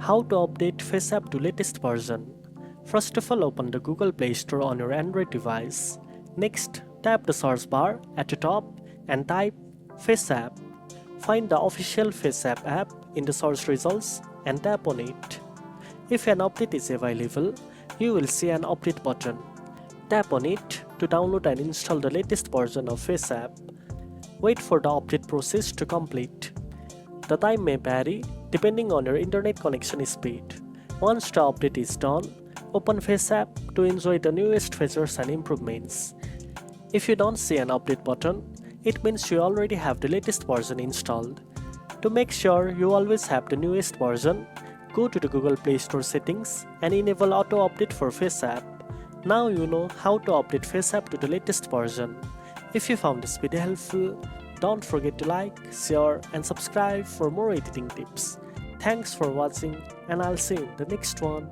How to update FaceApp to latest version. First of all, open the Google Play Store on your Android device. Next, tap the search bar at the top and type FaceApp. Find the official FaceApp app in the search results and tap on it. If an update is available, you will see an update button. Tap on it to download and install the latest version of FaceApp. Wait for the update process to complete. The time may vary depending on your internet connection speed. Once the update is done, open FaceApp to enjoy the newest features and improvements. If you don't see an update button, it means you already have the latest version installed. To make sure you always have the newest version, go to the Google Play Store settings and enable auto update for FaceApp. Now you know how to update FaceApp to the latest version. If you found this video helpful, don't forget to like, share and subscribe for more editing tips. Thanks for watching and I'll see you in the next one.